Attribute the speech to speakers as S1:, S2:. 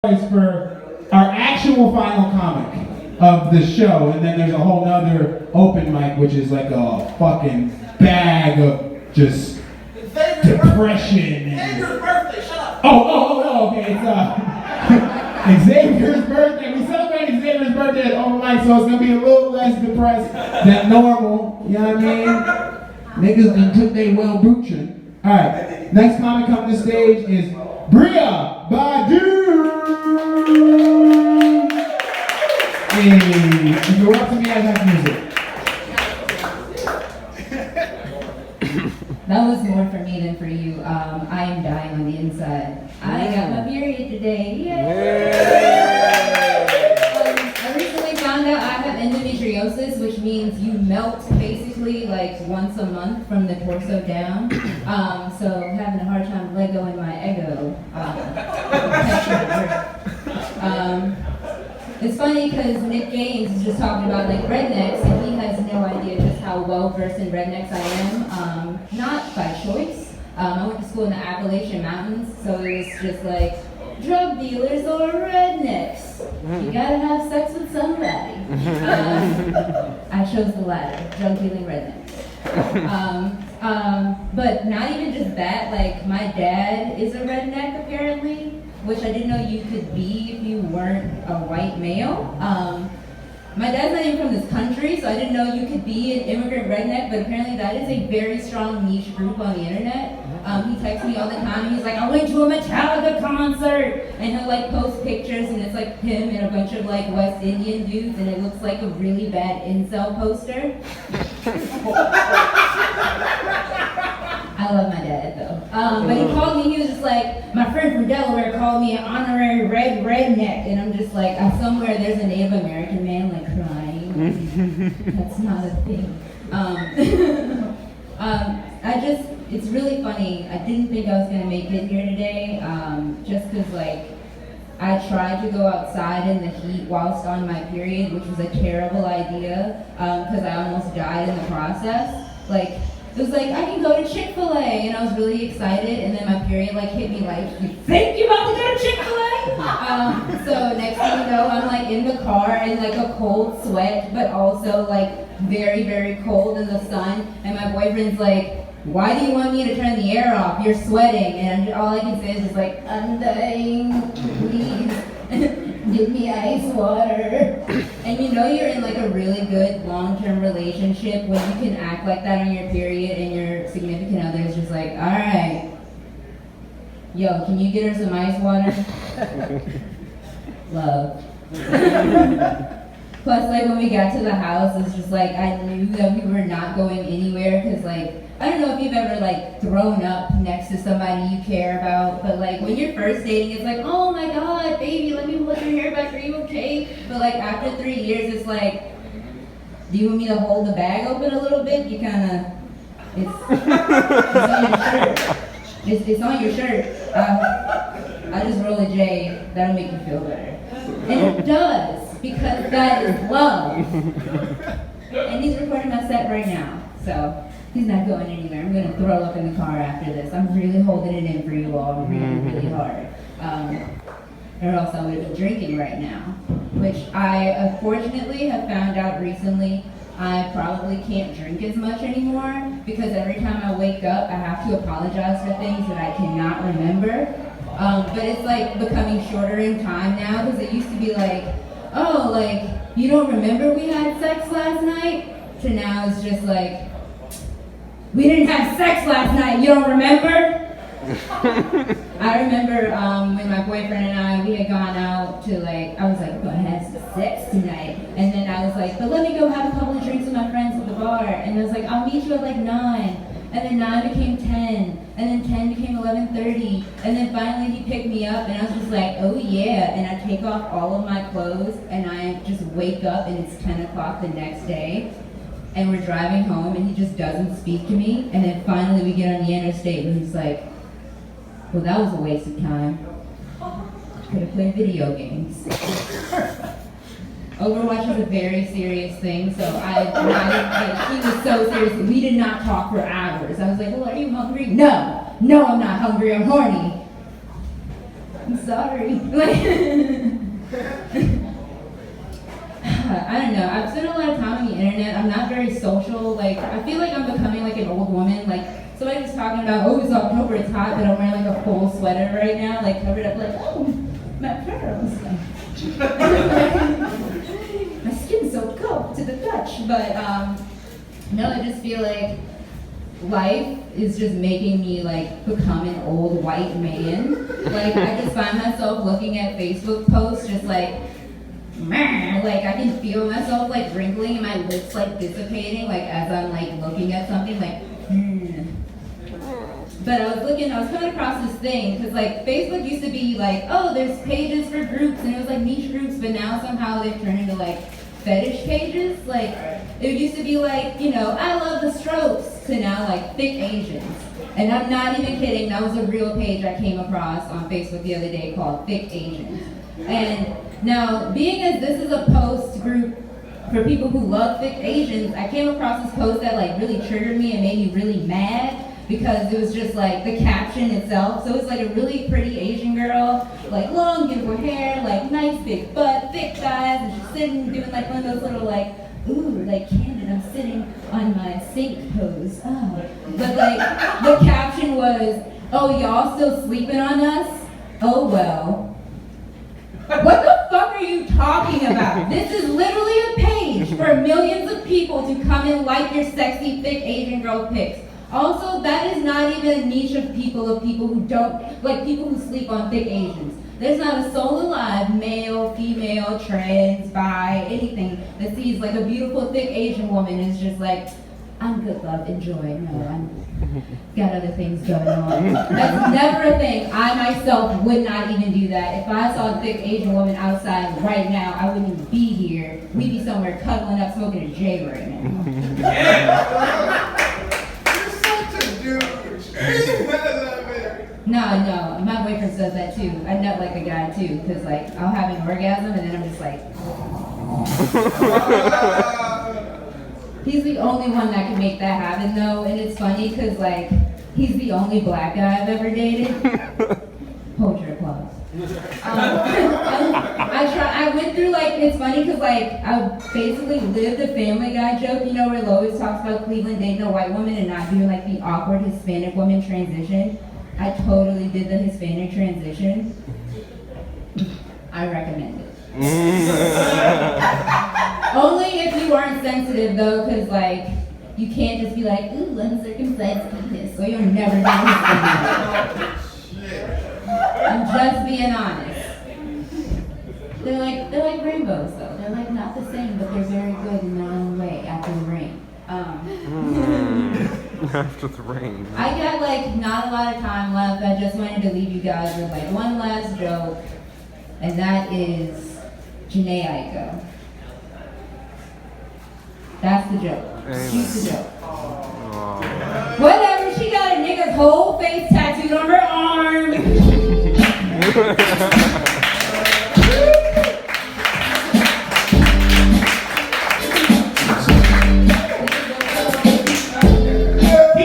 S1: For our actual final comic of the show, and then there's a whole nother open mic, which is like a fucking bag of just depression.
S2: Xavier's birthday, shut up!
S1: Okay, it's Xavier's birthday. We celebrate Xavier's birthday at open mic, so it's gonna be a little less depressed than normal. You know what I mean? Niggas done took they Wellbutrin. Alright, next comic coming to stage is Bria Beddoe. Hey, if you're up to me, I have music.
S3: That was more for me than for you. I am dying on the inside. I got my period today. Yay! I recently found out I have endometriosis, which means you melt basically like once a month from the torso down. So having a hard time Legoing my ego. It's funny because Nick Gaines is just talking about like rednecks, and he has no idea just how well versed in rednecks I am. Not by choice. I went to school in the Appalachian Mountains, so it was just like drug dealers or rednecks. You gotta have sex with somebody. I chose the latter, drug dealing rednecks. But not even just that, like my dad is a redneck apparently, which I didn't know you could be if you weren't a white male. My dad's not even from this country, so I didn't know you could be an immigrant redneck, but apparently that is a very strong niche group on the internet. He texts me all the time, and he's like, I went to a Metallica concert, and he'll like post pictures, and it's like him and a bunch of like West Indian dudes, and it looks like a really bad incel poster. I love my dad though. But he called me, he was just like, my friend from Delaware called me an honorary redneck. And I'm just like, somewhere there's a Native American man like crying. That's not a thing. It's really funny. I didn't think I was gonna make it here today, just cause like, I tried to go outside in the heat whilst on my period, which was a terrible idea, cause I almost died in the process. Like, it was like, I can go to Chick-fil-A, and I was really excited, and then my period like hit me like, you think you're about to go to Chick-fil-A? So next thing you know, I'm like in the car in like a cold sweat, but also like very, very cold in the sun, and my boyfriend's like, why do you want me to turn the air off? You're sweating, and all I can say is just like, I'm dying, please. Give me ice water. And you know you're in like a really good long-term relationship when you can act like that on your period and your significant other is just like, all right, yo, can you get her some ice water? Love. Plus, like when we got to the house, it's just like I knew that we were not going anywhere because like, I don't know if you've ever like thrown up next to somebody you care about, but like when you're first dating, it's like, oh my god, baby, let me pull your hair back, are you okay? But like after 3 years, it's like, do you want me to hold the bag open a little bit? You kind of, it's on your shirt. It's on your shirt. I just roll a J, that'll make you feel better. And it does, because that is love. And he's recording my set right now, so. He's not going anywhere. I'm going to throw up in the car after this. I'm really holding it in for you all really, really hard. Or else I would have been drinking right now. Which I unfortunately have found out recently I probably can't drink as much anymore because every time I wake up I have to apologize for things that I cannot remember. But it's like becoming shorter in time now because it used to be like, oh, like, you don't remember we had sex last night? To now it's just like, we didn't have sex last night, you don't remember? I remember when my boyfriend and I, we had gone out to like, I was like, we're gonna have some sex tonight. And then I was like, but let me go have a couple of drinks with my friends at the bar. And I was like, I'll meet you at like 9. And then 9 became 10. And then 10 became 11:30. And then finally he picked me up and I was just like, oh yeah. And I take off all of my clothes and I just wake up and it's 10 o'clock the next day. And we're driving home and he just doesn't speak to me. And then finally we get on the interstate and he's like, well, that was a waste of time. Could have played video games. Overwatch is a very serious thing, so he was so serious. We did not talk for hours. I was like, well, are you hungry? No, I'm not hungry, I'm horny. I'm sorry. Like, I don't know. I've spent a lot of time on the internet. I'm not very social. Like, I feel like I'm becoming like an old woman. Like, somebody was talking about, oh, it's October, it's hot, but I'm wearing like a full sweater right now, like covered up, like, oh, my pearls. My skin's so cold to the touch. But no, I just feel like life is just making me like become an old white man. Like, I just find myself looking at Facebook posts just like, man, like I can feel myself like wrinkling and my lips like dissipating, like as I'm like looking at something, like, But I was coming across this thing, because like Facebook used to be like, oh, there's pages for groups, and it was like niche groups, but now somehow they've turned into like fetish pages. Like, it used to be like, you know, I love the Strokes, to now like thick Asians. And I'm not even kidding, that was a real page I came across on Facebook the other day called Thick Asians. And now, being as this is a post group for people who love thick Asians, I came across this post that like really triggered me and made me really mad, because it was just like the caption itself. So it's like a really pretty Asian girl, like long beautiful hair, like nice big butt, thick thighs, and she's sitting doing like one of those little like, ooh, like Candid, I'm sitting on my sink pose. Oh. But like the caption was, oh, y'all still sleeping on us? Oh well. What the fuck are you talking about? This is literally a page for millions of people to come and like your sexy thick Asian girl pics. Also, that is not even a niche of people who don't, like people who sleep on thick Asians. There's not a soul alive, male, female, trans, bi, anything, that sees like a beautiful thick Asian woman and is just like, I'm good, love, enjoy. No, I'm got other things going on. That's never a thing. I myself would not even do that. If I saw a thick Asian woman outside right now, I wouldn't even be here. We'd be somewhere cuddling up, smoking a J right now. No, my boyfriend says that too. I nut like a guy too, because like I'll have an orgasm and then I'm just like. He's the only one that can make that happen though, and it's funny because like he's the only black guy I've ever dated. Hold your applause. I went through like, it's funny because like I basically lived a Family Guy joke, you know, where Lois talks about Cleveland dating a white woman and not doing like the awkward Hispanic woman transition. I totally did the Hispanic transition. I recommend it. Only if you aren't sensitive though, because like you can't just be like, ooh, uncircumcised penis, so you'll never do Hispanic. I'm just being honest. They're like rainbows though. They're like not the same, but they're very good in their own way after the rain.
S2: After the rain.
S3: I got like not a lot of time left. I just wanted to leave you guys with like one last joke, and that is Janae Aiko. That's the joke. She's the joke. Whatever, she got a nigga's whole face tattooed on her arm.